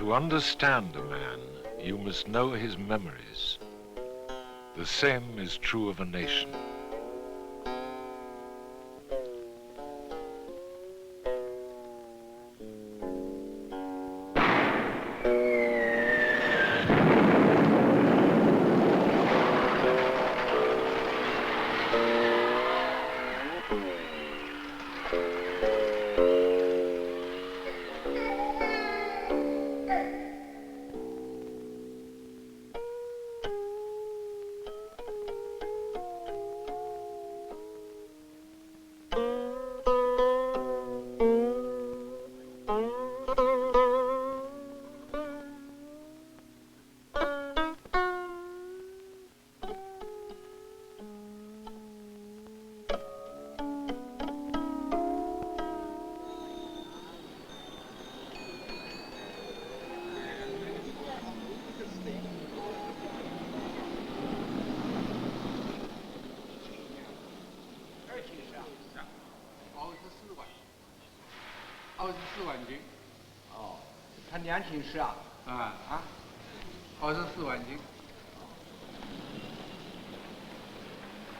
To understand a man, you must know his memories. The same is true of a nation.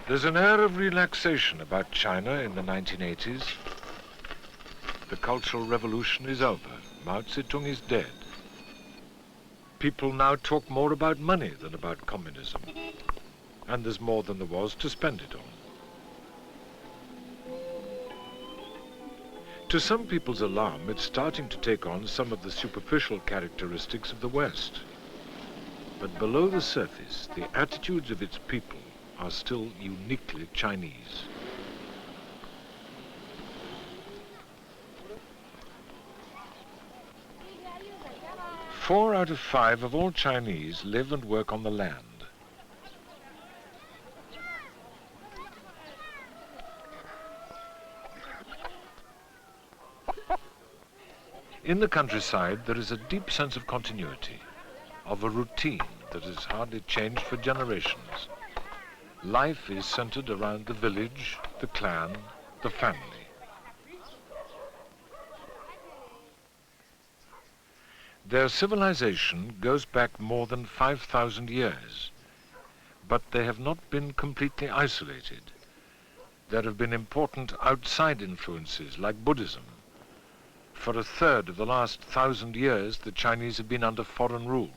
There's an air of relaxation about China in the 1980s. The Cultural Revolution is over. Mao Zedong is dead. People now talk more about money than about communism. And there's more than there was to spend it on. To some people's alarm, it's starting to take on some of the superficial characteristics of the West. But below the surface, the attitudes of its people are still uniquely Chinese. Four out of 5 of all Chinese live and work on the land. In the countryside, there is a deep sense of continuity, of a routine that has hardly changed for generations. Life is centered around the village, the clan, the family. Their civilization goes back more than 5,000 years, but they have not been completely isolated. There have been important outside influences like Buddhism. For a third of the last 1,000 years, the Chinese have been under foreign rule.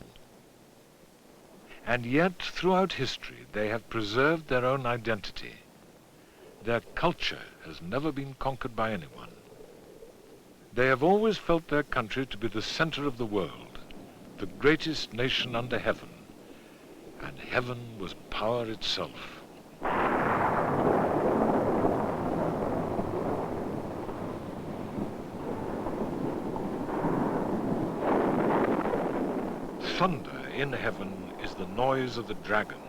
And yet, throughout history, they have preserved their own identity. Their culture has never been conquered by anyone. They have always felt their country to be the center of the world, the greatest nation under heaven, and heaven was power itself. Thunder in heaven is the noise of the dragon.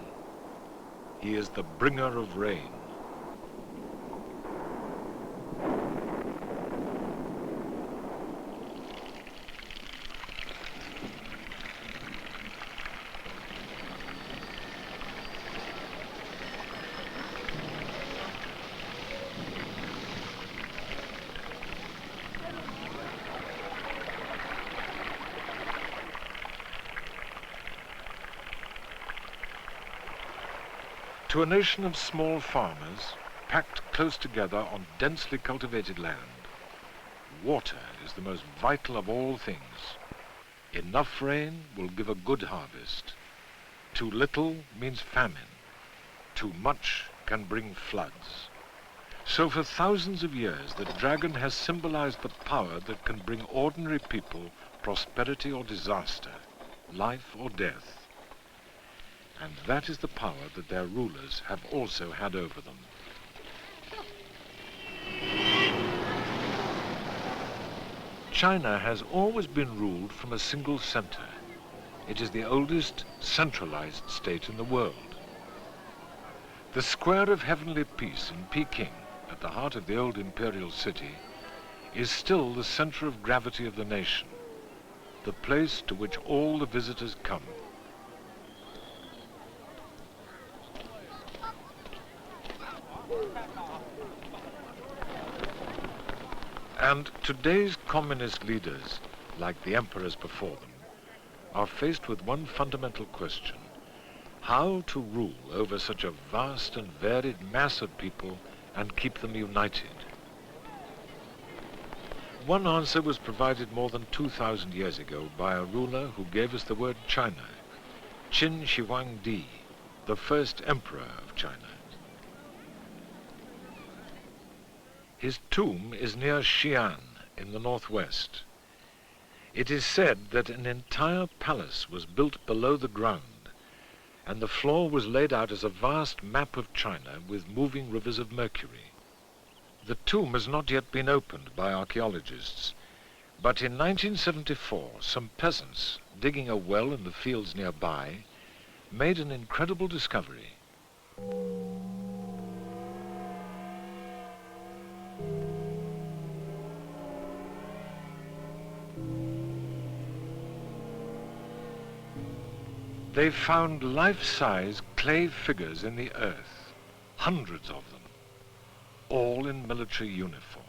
He is the bringer of rain. To a nation of small farmers, packed close together on densely cultivated land, water is the most vital of all things. Enough rain will give a good harvest. Too little means famine. Too much can bring floods. So for thousands of years, the dragon has symbolized the power that can bring ordinary people prosperity or disaster, life or death. And that is the power that their rulers have also had over them. China has always been ruled from a single center. It is the oldest centralized state in the world. The Square of Heavenly Peace in Peking, at the heart of the old imperial city, is still the center of gravity of the nation, the place to which all the visitors come. And today's communist leaders, like the emperors before them, are faced with one fundamental question: how to rule over such a vast and varied mass of people and keep them united. One answer was provided more than 2,000 years ago by a ruler who gave us the word China, Qin Shi Huangdi, the first emperor of China. His tomb is near Xi'an in the northwest. It is said that an entire palace was built below the ground, and the floor was laid out as a vast map of China with moving rivers of mercury. The tomb has not yet been opened by archaeologists, but in 1974 some peasants digging a well in the fields nearby made an incredible discovery. They found life-size clay figures in the earth, hundreds of them, all in military uniform.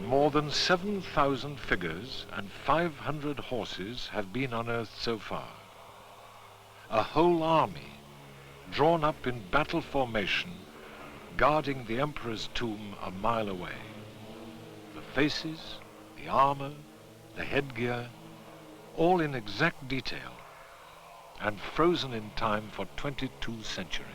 More than 7,000 figures and 500 horses have been unearthed so far. A whole army, drawn up in battle formation, guarding the emperor's tomb a mile away. The faces, the armor, the headgear, all in exact detail, and frozen in time for 22 centuries.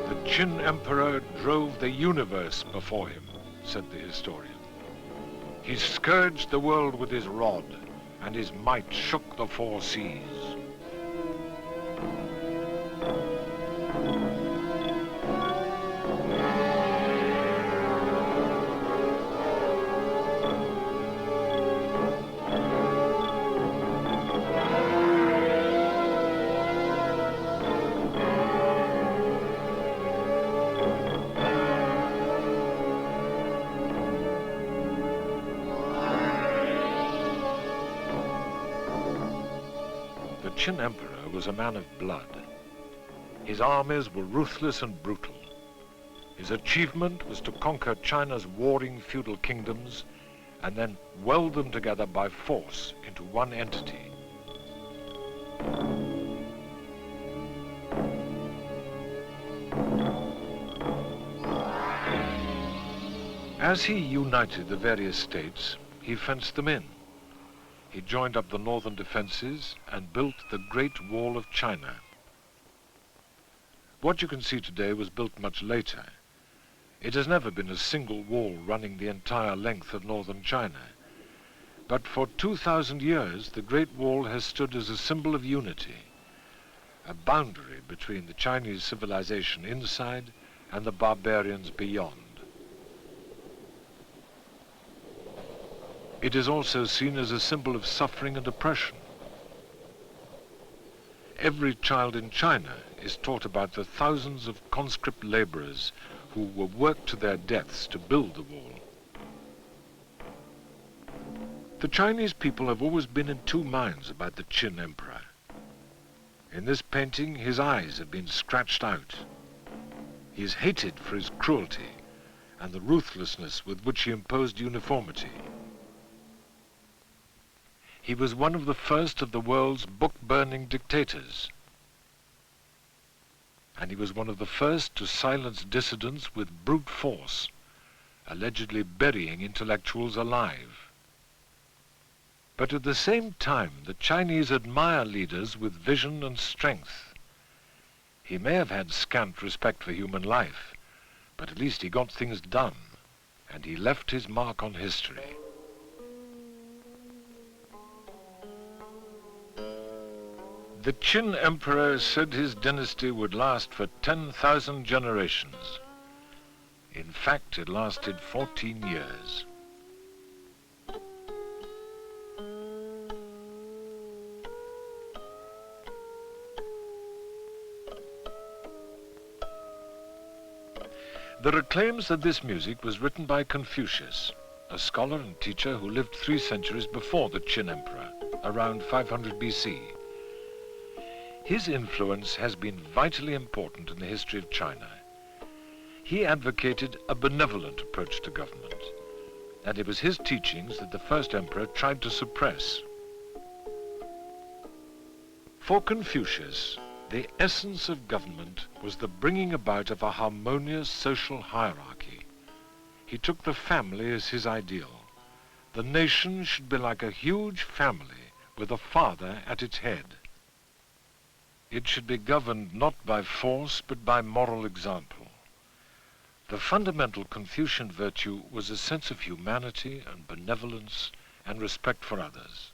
The Qin emperor drove the universe before him, said the historian. He scourged the world with his rod, and his might shook the four seas. The Qin emperor was a man of blood. His armies were ruthless and brutal. His achievement was to conquer China's warring feudal kingdoms and then weld them together by force into one entity. As he united the various states, he fenced them in. He joined up the northern defenses and built the Great Wall of China. What you can see today was built much later. It has never been a single wall running the entire length of northern China. But for 2,000 years, the Great Wall has stood as a symbol of unity, a boundary between the Chinese civilization inside and the barbarians beyond. It is also seen as a symbol of suffering and oppression. Every child in China is taught about the thousands of conscript laborers who were worked to their deaths to build the wall. The Chinese people have always been in two minds about the Qin emperor. In this painting, his eyes have been scratched out. He is hated for his cruelty and the ruthlessness with which he imposed uniformity. He was one of the first of the world's book-burning dictators, and he was one of the first to silence dissidents with brute force, allegedly burying intellectuals alive. But at the same time, the Chinese admire leaders with vision and strength. He may have had scant respect for human life, but at least he got things done, and he left his mark on history. The Qin emperor said his dynasty would last for 10,000 generations. In fact, it lasted 14 years. There are claims that this music was written by Confucius, a scholar and teacher who lived 3 centuries before the Qin emperor, around 500 BC. His influence has been vitally important in the history of China. He advocated a benevolent approach to government, and it was his teachings that the first emperor tried to suppress. For Confucius, the essence of government was the bringing about of a harmonious social hierarchy. He took the family as his ideal. The nation should be like a huge family with a father at its head. It should be governed not by force, but by moral example. The fundamental Confucian virtue was a sense of humanity and benevolence and respect for others,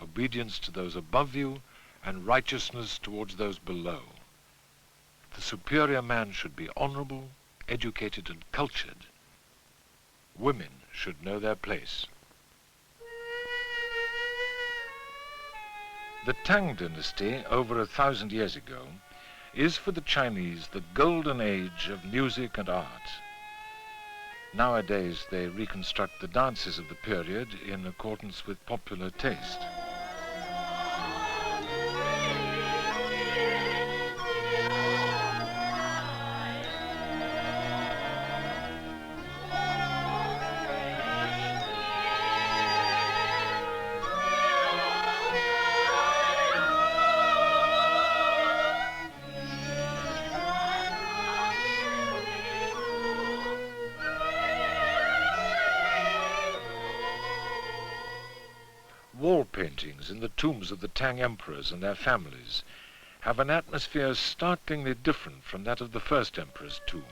obedience to those above you and righteousness towards those below. The superior man should be honorable, educated, and cultured. Women should know their place. The Tang dynasty, over 1,000 years ago, is for the Chinese the golden age of music and art. Nowadays they reconstruct the dances of the period in accordance with popular taste. Wall paintings in the tombs of the Tang emperors and their families have an atmosphere startlingly different from that of the first emperor's tomb.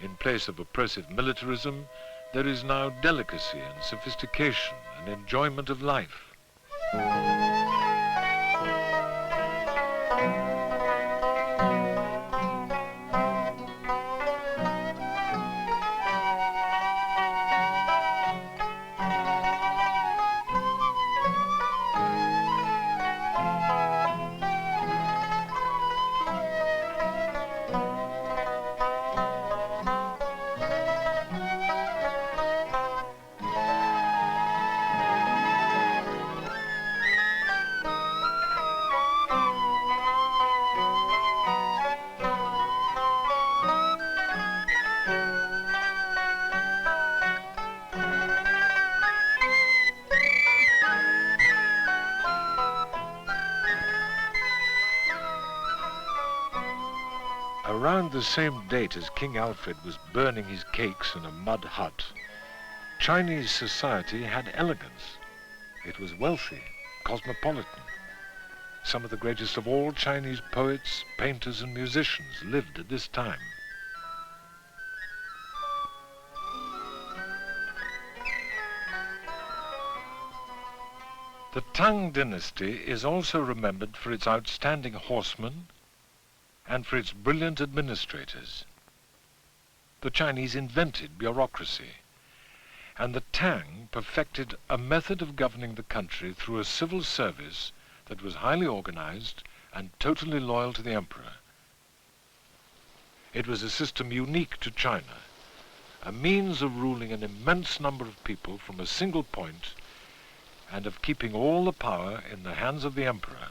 In place of oppressive militarism, there is now delicacy and sophistication and enjoyment of life. Around the same date as King Alfred was burning his cakes in a mud hut, Chinese society had elegance. It was wealthy, cosmopolitan. Some of the greatest of all Chinese poets, painters, and musicians lived at this time. The Tang dynasty is also remembered for its outstanding horsemen and for its brilliant administrators. The Chinese invented bureaucracy, and the Tang perfected a method of governing the country through a civil service that was highly organized and totally loyal to the emperor. It was a system unique to China, a means of ruling an immense number of people from a single point and of keeping all the power in the hands of the emperor.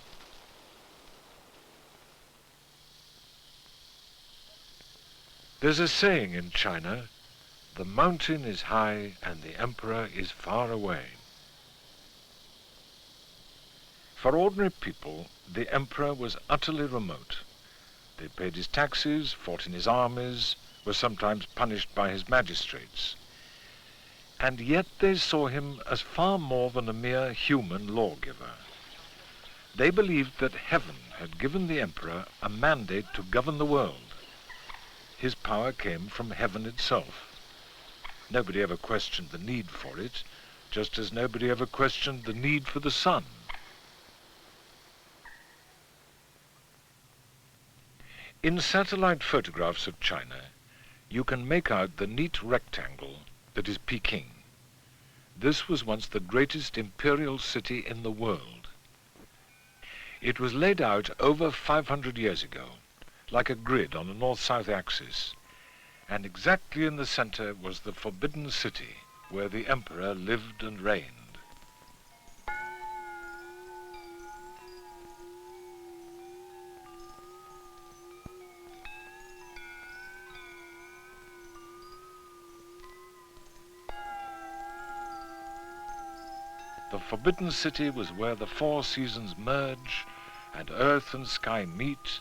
There's a saying in China, "The mountain is high and the emperor is far away." For ordinary people, the emperor was utterly remote. They paid his taxes, fought in his armies, were sometimes punished by his magistrates. And yet they saw him as far more than a mere human lawgiver. They believed that heaven had given the emperor a mandate to govern the world. His power came from heaven itself. Nobody ever questioned the need for it, just as nobody ever questioned the need for the sun. In satellite photographs of China, you can make out the neat rectangle that is Peking. This was once the greatest imperial city in the world. It was laid out over 500 years ago, like a grid on a north-south axis, and exactly in the center was the Forbidden City, where the emperor lived and reigned. The Forbidden City was where the four seasons merge, and earth and sky meet,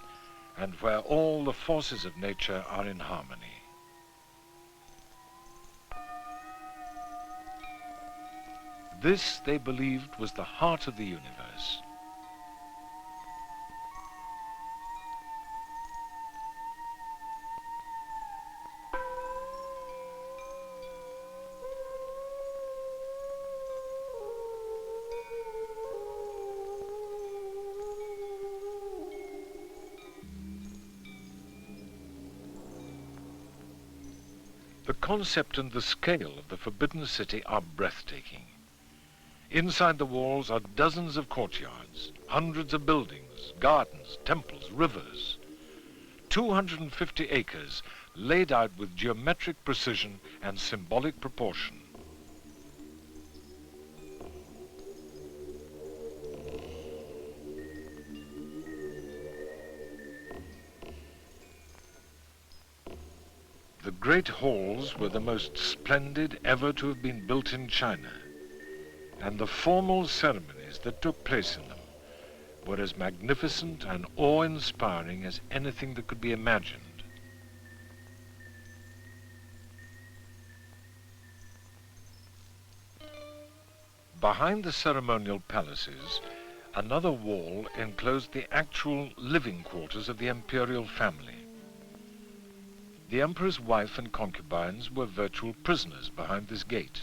and where all the forces of nature are in harmony. This, they believed, was the heart of the universe. The concept and the scale of the Forbidden City are breathtaking. Inside the walls are dozens of courtyards, hundreds of buildings, gardens, temples, rivers. 250 acres laid out with geometric precision and symbolic proportion. The great halls were the most splendid ever to have been built in China, and the formal ceremonies that took place in them were as magnificent and awe-inspiring as anything that could be imagined. Behind the ceremonial palaces, another wall enclosed the actual living quarters of the imperial family. The emperor's wife and concubines were virtual prisoners behind this gate.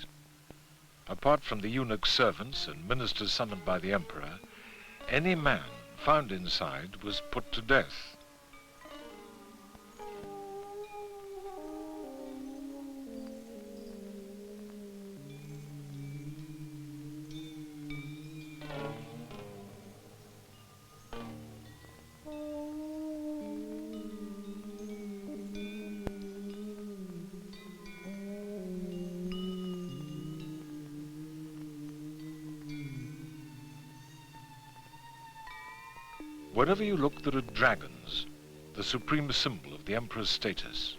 Apart from the eunuch servants and ministers summoned by the emperor, any man found inside was put to death. Wherever you look, there are dragons, the supreme symbol of the emperor's status.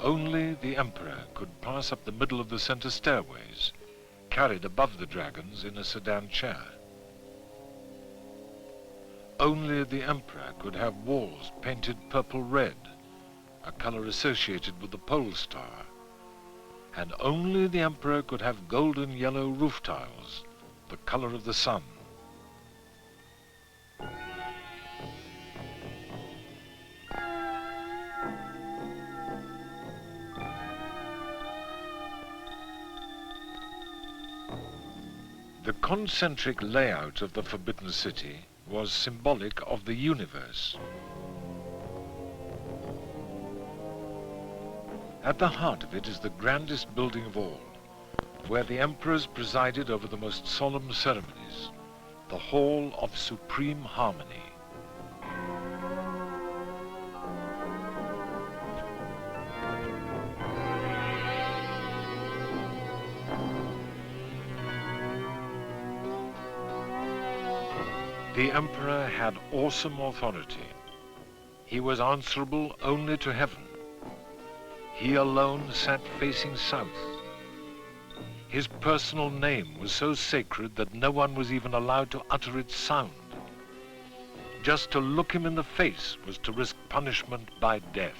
Only the emperor could pass up the middle of the center stairways, carried above the dragons in a sedan chair. Only the emperor could have walls painted purple-red, a color associated with the pole star. And only the emperor could have golden yellow roof tiles, the color of the sun. The concentric layout of the Forbidden City was symbolic of the universe. At the heart of it is the grandest building of all, where the emperors presided over the most solemn ceremonies, the Hall of Supreme Harmony. The emperor had awesome authority. He was answerable only to heaven. He alone sat facing south. His personal name was so sacred that no one was even allowed to utter its sound. Just to look him in the face was to risk punishment by death.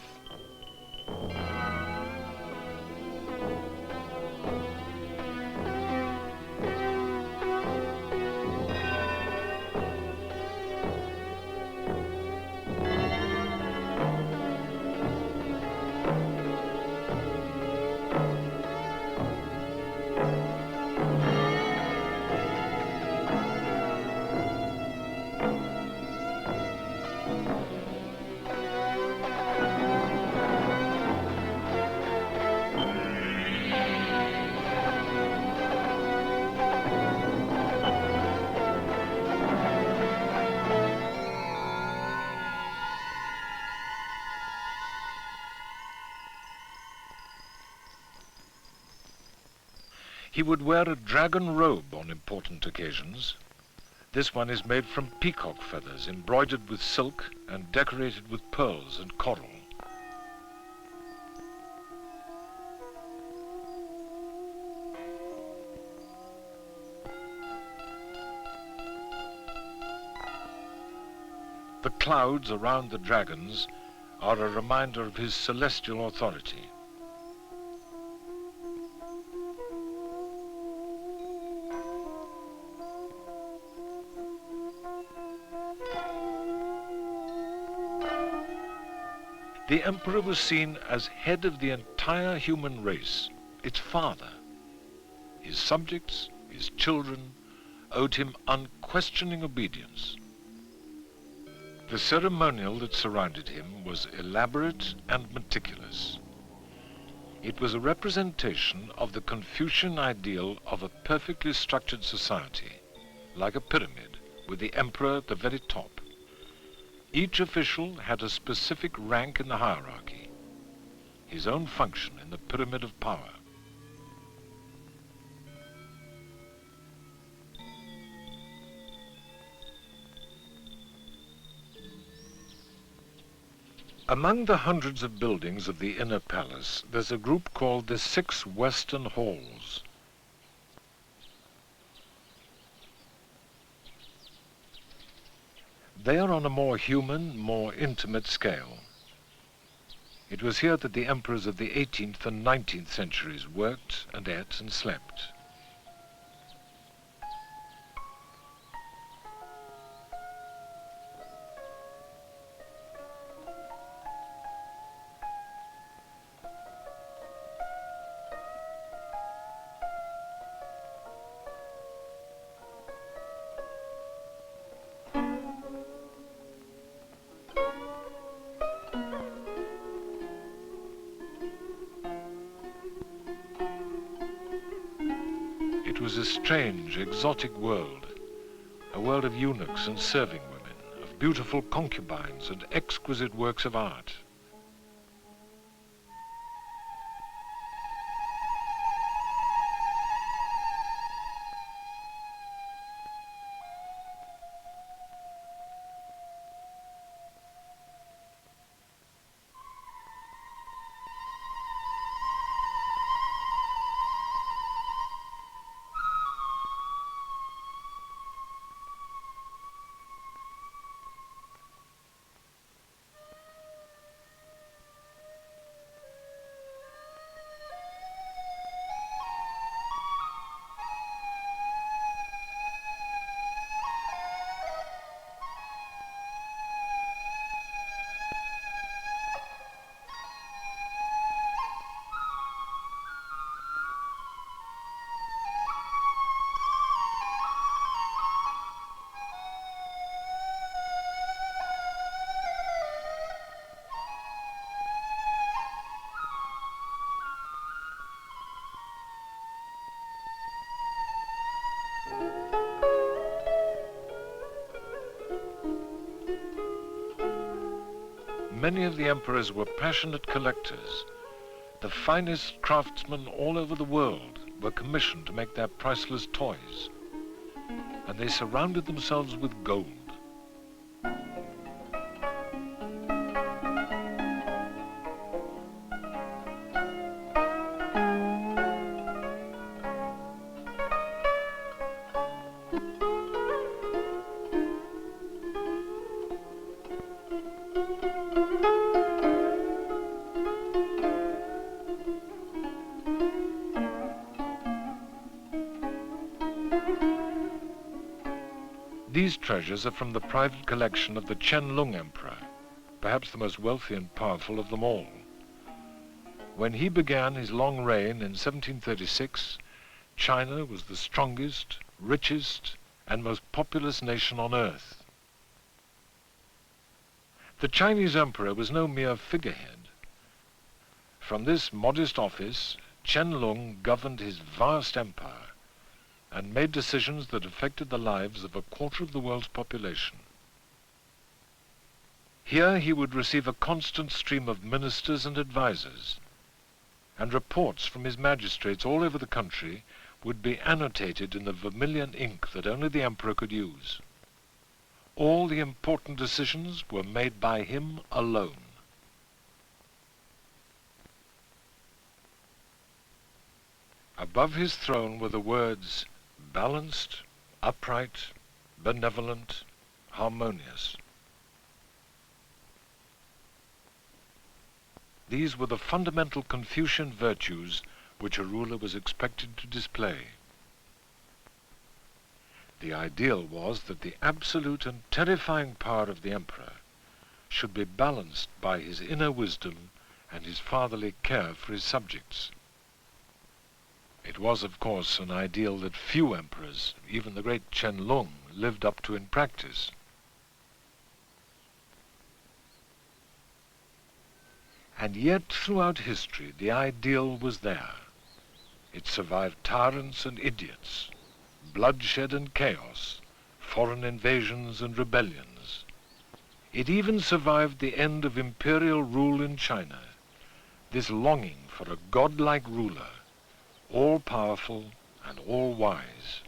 He would wear a dragon robe on important occasions. This one is made from peacock feathers, embroidered with silk and decorated with pearls and coral. The clouds around the dragons are a reminder of his celestial authority. The emperor was seen as head of the entire human race, its father. His subjects, his children, owed him unquestioning obedience. The ceremonial that surrounded him was elaborate and meticulous. It was a representation of the Confucian ideal of a perfectly structured society, like a pyramid, with the emperor at the very top. Each official had a specific rank in the hierarchy, his own function in the pyramid of power. Among the hundreds of buildings of the inner palace, there's a group called the 6 Western Halls. They are on a more human, more intimate scale. It was here that the emperors of the 18th and 19th centuries worked and ate and slept. It was a strange, exotic world, a world of eunuchs and serving women, of beautiful concubines and exquisite works of art. many of the emperors were passionate collectors. The finest craftsmen all over the world were commissioned to make their priceless toys, and they surrounded themselves with gold. These treasures are from the private collection of the Qianlong Emperor, perhaps the most wealthy and powerful of them all. When he began his long reign in 1736, China was the strongest, richest, and most populous nation on earth. The Chinese emperor was no mere figurehead. From this modest office, Qianlong governed his vast empire and made decisions that affected the lives of a quarter of the world's population. Here he would receive a constant stream of ministers and advisors, and reports from his magistrates all over the country would be annotated in the vermilion ink that only the emperor could use. All the important decisions were made by him alone. Above his throne were the words, balanced, upright, benevolent, harmonious. These were the fundamental Confucian virtues which a ruler was expected to display. The ideal was that the absolute and terrifying power of the emperor should be balanced by his inner wisdom and his fatherly care for his subjects. It was, of course, an ideal that few emperors, even the great Qianlong, lived up to in practice. And yet, throughout history, the ideal was there. It survived tyrants and idiots, bloodshed and chaos, foreign invasions and rebellions. It even survived the end of imperial rule in China, this longing for a godlike ruler, all-powerful and all-wise.